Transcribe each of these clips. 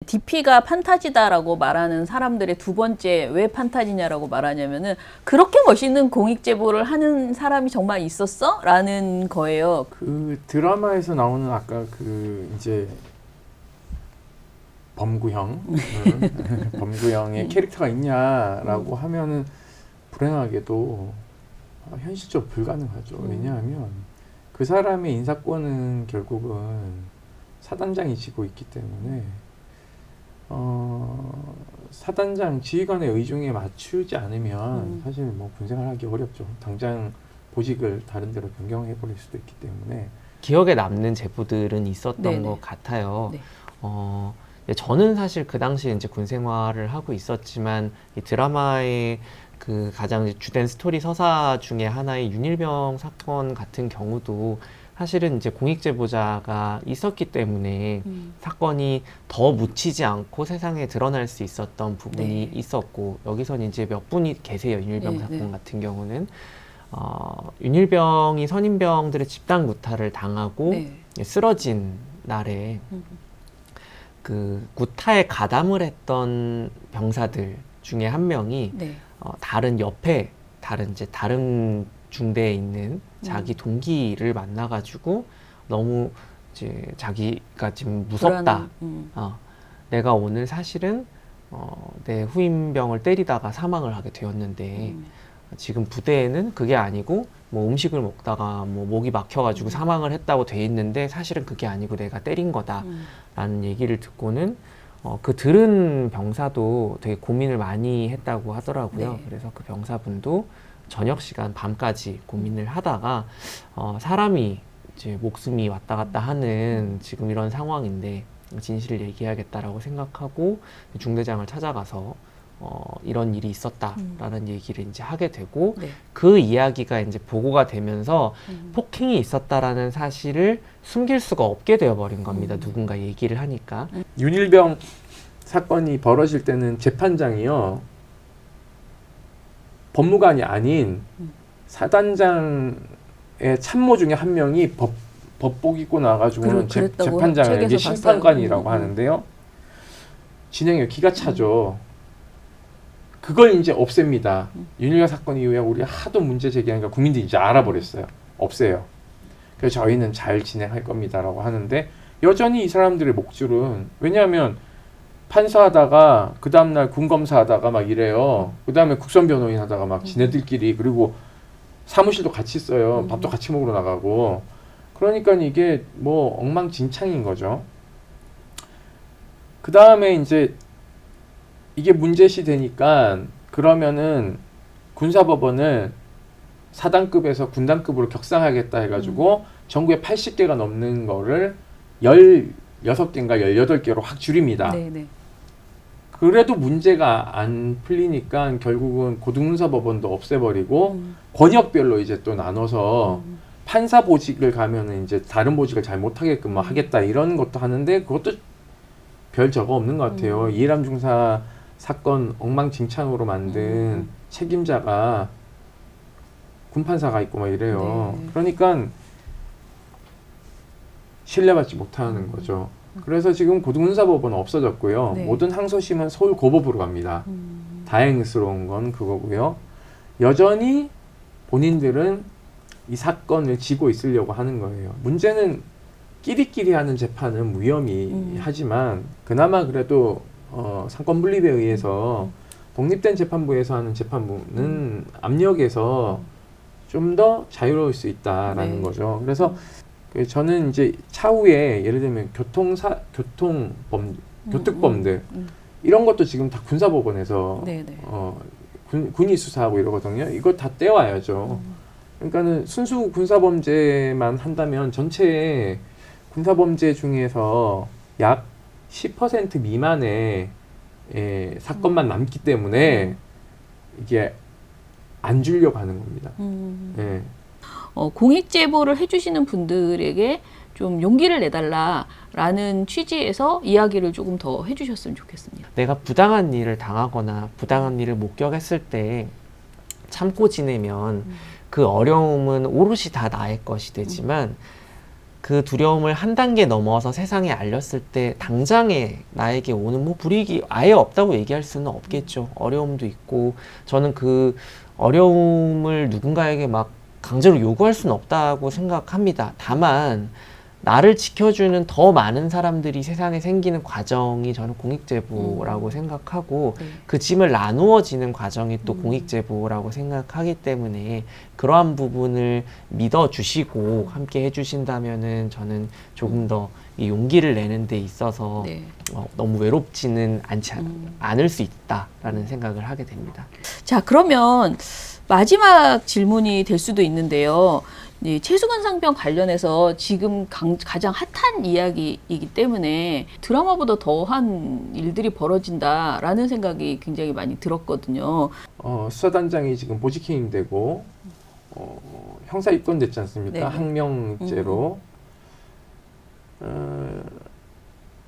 DP가 판타지다라고 말하는 사람들의 두 번째 왜 판타지냐라고 말하냐면은 그렇게 멋있는 공익 제보를 하는 사람이 정말 있었어? 라는 거예요. 그 드라마에서 나오는 아까 그 이제 범구형 범구형의 캐릭터가 있냐라고 하면은 불행하게도 현실적으로 불가능하죠. 왜냐하면 그 사람의 인사권은 결국은 사단장이 쥐고 있기 때문에 사단장 지휘관의 의중에 맞추지 않으면 사실 뭐 군생활 하기 어렵죠. 당장 보직을 다른 데로 변경해 버릴 수도 있기 때문에. 기억에 남는 제보들은 있었던 네네. 것 같아요. 네. 저는 사실 그 당시에 이제 군 생활을 하고 있었지만 이 드라마의 그 가장 주된 스토리 서사 중에 하나의 윤일병 사건 같은 경우도 사실은 이제 공익 제보자가 있었기 때문에 사건이 더 묻히지 않고 세상에 드러날 수 있었던 부분이 네. 있었고, 여기서는 이제 몇 분이 계세요. 윤일병 네, 사건 네. 같은 경우는 윤일병이 선임병들의 집단 구타를 당하고 네. 쓰러진 날에 그 구타에 가담을 했던 병사들 중에 한 명이 네. 다른 옆에 다른 중대에 있는 자기 동기를 만나가지고 너무 이제 자기가 지금 무섭다. 내가 오늘 사실은 내 후임병을 때리다가 사망을 하게 되었는데 지금 부대에는 그게 아니고 뭐 음식을 먹다가 뭐 목이 막혀가지고 사망을 했다고 돼 있는데 사실은 그게 아니고 내가 때린 거다라는 얘기를 듣고는 그 들은 병사도 되게 고민을 많이 했다고 하더라고요. 네. 그래서 그 병사분도 저녁 시간 밤까지 고민을 하다가 사람이 이제 목숨이 왔다 갔다 하는 지금 이런 상황인데 진실을 얘기해야겠다라고 생각하고 중대장을 찾아가서 이런 일이 있었다라는 얘기를 이제 하게 되고 네. 그 이야기가 이제 보고가 되면서 폭행이 있었다라는 사실을 숨길 수가 없게 되어버린 겁니다. 누군가 얘기를 하니까. 윤일병 사건이 벌어질 때는 재판장이요, 법무관이 아닌 사단장의 참모 중에 한 명이 법복 입고 나와가지고는 재판장을 이게 심판관이라고 하는데요. 진행이 기가 차죠. 그걸 이제 없앱니다. 윤일병 사건 이후에 우리 하도 문제 제기하니까 국민들이 이제 알아버렸어요. 없애요. 그래서 저희는 잘 진행할 겁니다라고 하는데 여전히 이 사람들의 목줄은, 왜냐하면 판사하다가 그 다음날 군검사하다가 막 이래요. 그 다음에 국선변호인 하다가 막 지네들끼리, 그리고 사무실도 같이 써요. 밥도 같이 먹으러 나가고. 그러니까 이게 뭐 엉망진창인 거죠. 그 다음에 이제 이게 문제시 되니까 그러면은 군사법원을 사단급에서 군단급으로 격상하겠다 해가지고 전국에 80개가 넘는 거를 16개인가 18개로 확 줄입니다. 네. 그래도 문제가 안 풀리니까 결국은 고등군사법원도 없애버리고 권역별로 이제 또 나눠서 판사 보직을 가면은 이제 다른 보직을 잘 못하게끔 하겠다 이런 것도 하는데 그것도 별 저거 없는 것 같아요. 이해람 중사 사건 엉망진창으로 만든 책임자가 군판사가 있고 막 이래요. 네. 그러니까 신뢰받지 못하는 거죠. 그래서 지금 고등군사법원은 없어졌고요. 네. 모든 항소심은 서울고법으로 갑니다. 다행스러운 건 그거고요. 여전히 본인들은 이 사건을 지고 있으려고 하는 거예요. 문제는 끼리끼리 하는 재판은 무혐의하지만 그나마 그래도 상권 분립에 의해서 독립된 재판부에서 하는 재판부는 압력에서 좀 더 자유로울 수 있다라는 네. 거죠. 그래서 저는 이제 차후에 예를 들면 교특범들 이런 것도 지금 다 군사법원에서 군이 수사하고 이러거든요. 이거 다 떼와야죠. 그러니까는 순수 군사범죄만 한다면 전체 군사범죄 중에서 약 10% 미만의 사건만 남기 때문에 이게 안 주려고 하는 겁니다. 예. 공익 제보를 해주시는 분들에게 좀 용기를 내달라라는 취지에서 이야기를 조금 더 해주셨으면 좋겠습니다. 내가 부당한 일을 당하거나 부당한 일을 목격했을 때 참고 지내면 그 어려움은 오롯이 다 나의 것이 되지만 그 두려움을 한 단계 넘어서 세상에 알렸을 때 당장에 나에게 오는 뭐 불이익이 아예 없다고 얘기할 수는 없겠죠. 어려움도 있고 저는 그 어려움을 누군가에게 막 강제로 요구할 수는 없다고 생각합니다. 다만 나를 지켜주는 더 많은 사람들이 세상에 생기는 과정이 저는 공익제보라고 생각하고 네. 그 짐을 나누어지는 과정이 또 공익제보라고 생각하기 때문에 그러한 부분을 믿어주시고 함께 해주신다면은 저는 조금 더 이 용기를 내는 데 있어서 네. 너무 외롭지는 않을 수 있다라는 생각을 하게 됩니다. 자, 그러면 마지막 질문이 될 수도 있는데요. 이 최수근 상병 관련해서 지금 가장 핫한 이야기이기 때문에 드라마보다 더한 일들이 벌어진다라는 생각이 굉장히 많이 들었거든요. 수사단장이 지금 보직해임되고 형사 입건됐지 않습니까? 네네. 항명죄로.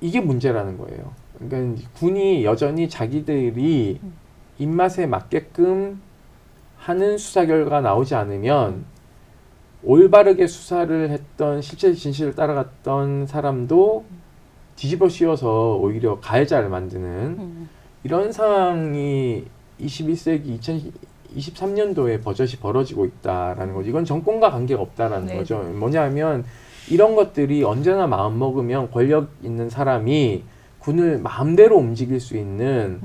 이게 문제라는 거예요. 그러니까 군이 여전히 자기들이 입맛에 맞게끔 하는 수사 결과가 나오지 않으면 올바르게 수사를 했던 실제 진실을 따라갔던 사람도 뒤집어 씌워서 오히려 가해자를 만드는 이런 상황이 21세기 2023년도에 버젓이 벌어지고 있다라는 거죠. 이건 정권과 관계가 없다라는 네. 거죠. 뭐냐면 이런 것들이 언제나 마음 먹으면 권력 있는 사람이 군을 마음대로 움직일 수 있는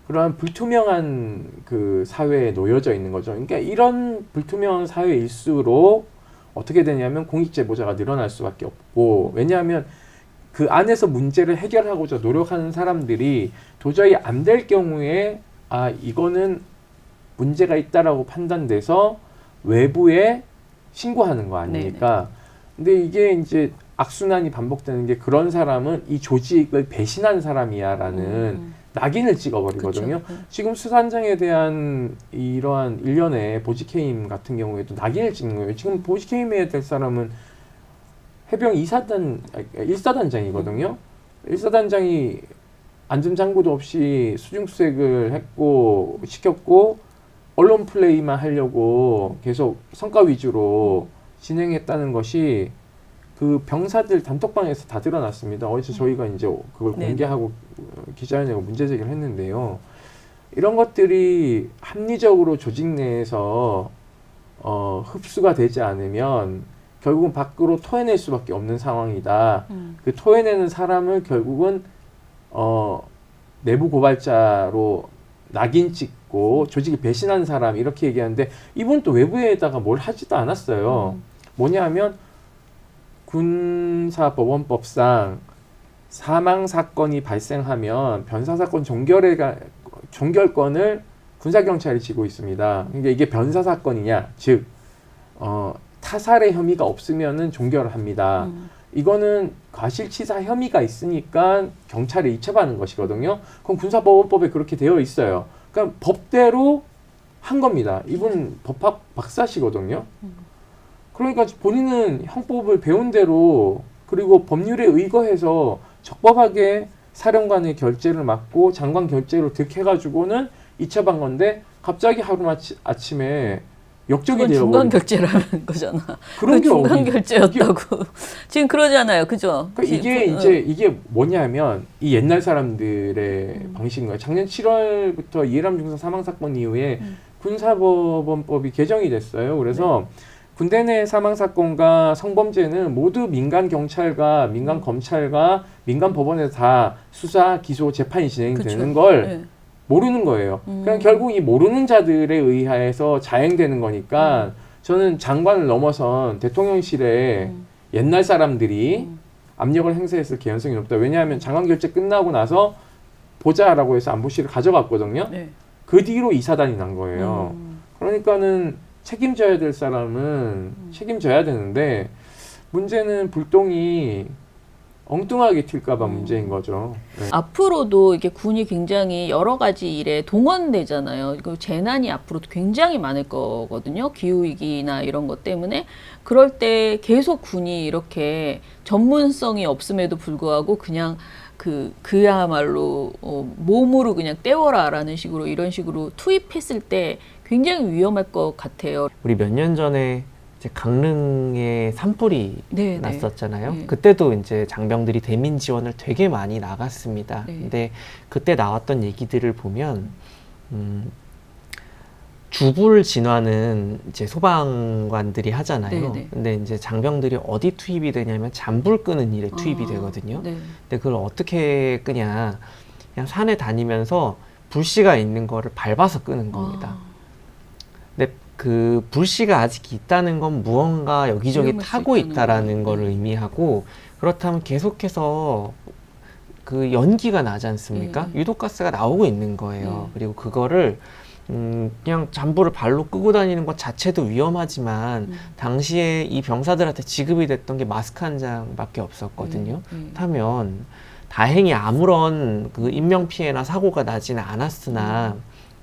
그러한 불투명한 그 사회에 놓여져 있는 거죠. 그러니까 이런 불투명한 사회일수록 어떻게 되냐면 공익제보자가 늘어날 수밖에 없고, 왜냐하면 그 안에서 문제를 해결하고자 노력하는 사람들이 도저히 안 될 경우에 이거는 문제가 있다라고 판단돼서 외부에 신고하는 거 아닙니까? 근데 이게 이제 악순환이 반복되는 게 그런 사람은 이 조직을 배신한 사람이야라는 낙인을 찍어버리거든요. 그쵸. 지금 수사단장에 대한 이러한 일련의 보직해임 같은 경우에도 낙인을 찍는 거예요. 지금 보직해임해야 될 사람은 해병 1사단장이거든요. 1사단장이 안전장구도 없이 수중수색을 했고 시켰고 언론 플레이만 하려고 계속 성과 위주로 진행했다는 것이 그 병사들 단톡방에서 다 드러났습니다. 어제 저희가 이제 그걸 공개하고 기자회견하고 문제 제기를 했는데요. 이런 것들이 합리적으로 조직 내에서 흡수가 되지 않으면 결국은 밖으로 토해낼 수밖에 없는 상황이다. 그 토해내는 사람을 결국은 내부 고발자로 낙인 찍고 조직이 배신한 사람 이렇게 얘기하는데 이분 또 외부에다가 뭘 하지도 않았어요. 뭐냐 하면 군사법원법상 사망사건이 발생하면 변사사건 종결권을 군사경찰이 지고 있습니다. 그러니까 이게 변사사건이냐, 즉 타살의 혐의가 없으면은 종결을 합니다. 이거는 과실치사 혐의가 있으니까 경찰에 이첩하는 것이거든요. 그럼 군사법원법에 그렇게 되어 있어요. 그러니까 법대로 한 겁니다. 이분 법학 박사시거든요. 그러니까 본인은 형법을 배운 대로 그리고 법률에 의거해서 적법하게 사령관의 결재를 맡고 장관 결재로 득해가지고는 이첩한 건데 갑자기 하루아침에 역적이 되어버린 중간 결제라는 거잖아. 그런 게 중간 어디 결제였다고. 지금 그러잖아요. 그죠? 그러니까 이게 뭐냐면 이 옛날 사람들의 방식인 거예요. 작년 7월부터 이해람 중사 사망 사건 이후에 군사법원법이 개정이 됐어요. 그래서 군대 내 사망 사건과 성범죄는 모두 민간 경찰과 민간 검찰과 민간 법원에서 다 수사, 기소, 재판이 진행되는 걸 모르는 거예요. 그러니까 결국 이 모르는 자들에 의해서 자행되는 거니까 저는 장관을 넘어선 대통령실에 옛날 사람들이 압력을 행사했을 개연성이 높다. 왜냐하면 장관 결재 끝나고 나서 보자라고 해서 안보실을 가져갔거든요. 그 뒤로 이사단이 난 거예요. 그러니까는 책임져야 될 사람은 책임져야 되는데 문제는 불똥이 엉뚱하게 튈까봐 문제인 거죠. 네. 앞으로도 이게 군이 굉장히 여러 가지 일에 동원되잖아요. 그 재난이 앞으로도 굉장히 많을 거거든요. 기후위기나 이런 것 때문에. 그럴 때 계속 군이 이렇게 전문성이 없음에도 불구하고 그냥 그야말로 몸으로 그냥 때워라라는 식으로 이런 식으로 투입했을 때 굉장히 위험할 것 같아요. 우리 몇 년 전에 이제 강릉에 산불이 네, 났었잖아요. 네. 그때도 이제 장병들이 대민 지원을 되게 많이 나갔습니다. 네. 근데 그때 나왔던 얘기들을 보면 주불 진화는 이제 소방관들이 하잖아요. 네, 네. 근데 이제 장병들이 어디 투입이 되냐면 잔불 끄는 일에 투입이 되거든요. 네. 근데 그걸 어떻게 끄냐? 그냥 산에 다니면서 불씨가 있는 거를 밟아서 끄는 겁니다. 근데 그 불씨가 아직 있다는 건 무언가 여기저기 위험할 수 타고 있다는 있다라는 거예요. 거를 네. 의미하고, 그렇다면 계속해서 그 연기가 나지 않습니까? 네. 유독가스가 나오고 있는 거예요. 네. 그리고 그거를 그냥 잠불을 발로 끄고 다니는 것 자체도 위험하지만 당시에 이 병사들한테 지급이 됐던 게 마스크 한 장밖에 없었거든요. 그렇다면 다행히 아무런 그 인명피해나 사고가 나지는 않았으나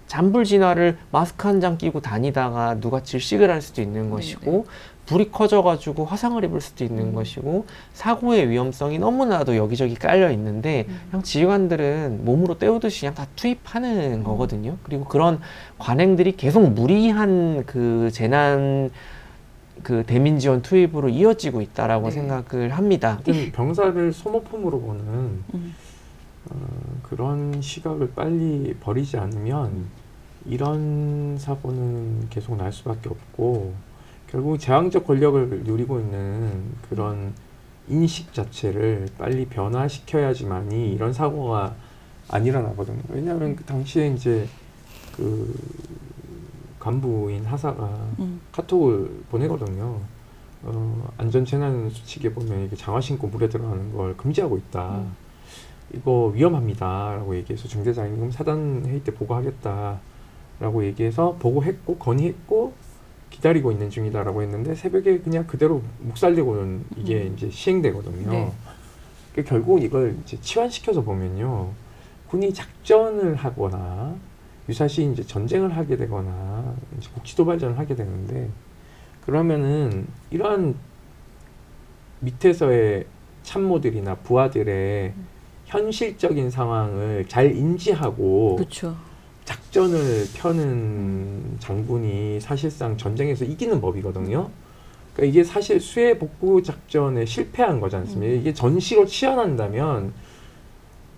잔불 진화를 마스크 한 장 끼고 다니다가 누가 질식을 할 수도 있는 것이고, 불이 커져가지고 화상을 입을 수도 있는 것이고, 사고의 위험성이 너무나도 여기저기 깔려 있는데 그냥 지휘관들은 몸으로 때우듯이 그냥 다 투입하는 거거든요. 그리고 그런 관행들이 계속 무리한 그 재난 그 대민 지원 투입으로 이어지고 있다라고 생각을 합니다. 병사를 소모품으로 보는 그런 시각을 빨리 버리지 않으면 이런 사고는 계속 날 수밖에 없고, 결국 제왕적 권력을 누리고 있는 그런 인식 자체를 빨리 변화시켜야지만이 이런 사고가 안 일어나거든요. 왜냐하면 그 당시에 이제 그 간부인 하사가 카톡을 보내거든요. 안전재난 수칙에 보면 이게 장화 신고 물에 들어가는 걸 금지하고 있다. 이거 위험합니다. 라고 얘기해서 중대장님 사단 회의 때 보고하겠다. 라고 얘기해서 보고했고 건의했고 기다리고 있는 중이다라고 했는데, 새벽에 그냥 그대로 묵살되고는 이게 이제 시행되거든요. 네. 그러니까 결국 이걸 이제 치환시켜서 보면요, 군이 작전을 하거나 유사시 이제 전쟁을 하게 되거나 이제 국지도발전을 하게 되는데, 그러면은 이러한 밑에서의 참모들이나 부하들의 현실적인 상황을 잘 인지하고 그렇죠. 작전을 펴는 장군이 사실상 전쟁에서 이기는 법이거든요. 그러니까 이게 사실 수해 복구 작전에 실패한 거지 않습니까? 이게 전시로 치환한다면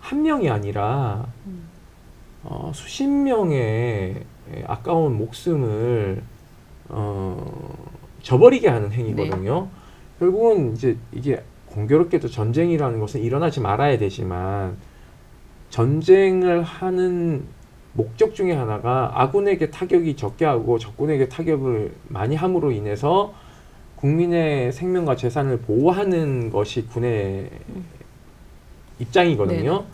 한 명이 아니라 수십 명의 아까운 목숨을 저버리게 하는 행위거든요. 결국은 이제 이게 공교롭게도 전쟁이라는 것은 일어나지 말아야 되지만, 전쟁을 하는 목적 중에 하나가 아군에게 타격이 적게 하고 적군에게 타격을 많이 함으로 인해서 국민의 생명과 재산을 보호하는 것이 군의 입장이거든요. 네.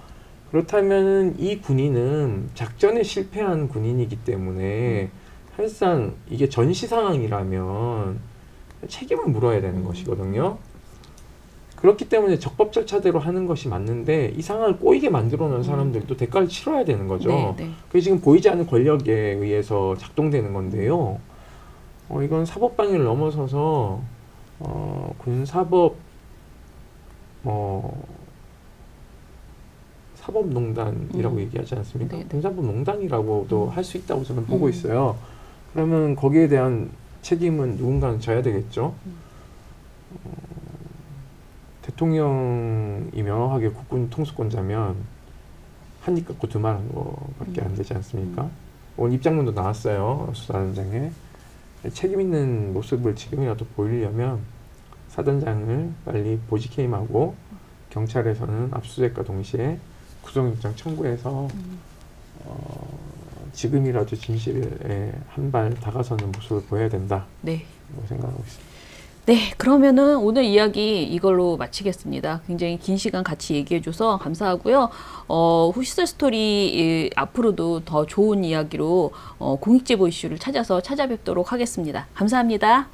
그렇다면 이 군인은 작전에 실패한 군인이기 때문에 사실상 이게 전시 상황이라면 책임을 물어야 되는 것이거든요. 그렇기 때문에 적법 절차대로 하는 것이 맞는데, 이 상황을 꼬이게 만들어 놓은 사람들도 대가를 치러야 되는 거죠. 그게 지금 보이지 않는 권력에 의해서 작동되는 건데요. 이건 사법방해를 넘어서서 군사법 사법농단이라고 얘기하지 않습니까? 군사법농단이라고도 할 수 있다고 저는 보고 있어요. 그러면 거기에 대한 책임은 누군가는 져야 되겠죠. 대통령이 명확하게 국군 통수권자면 한 입 갖고 두 말 한 거밖에 안 되지 않습니까? 오늘 입장문도 나왔어요. 수사단장에. 책임 있는 모습을 지금이라도 보이려면 사단장을 빨리 보직해임하고 경찰에서는 압수수색과 동시에 구속영장 청구해서 지금이라도 진실에 한 발 다가서는 모습을 보여야 된다. 생각하고 있습니다. 네, 그러면은 오늘 이야기 이걸로 마치겠습니다. 굉장히 긴 시간 같이 얘기해줘서 감사하고요. 후시스 스토리 앞으로도 더 좋은 이야기로 공익제보 이슈를 찾아서 찾아뵙도록 하겠습니다. 감사합니다.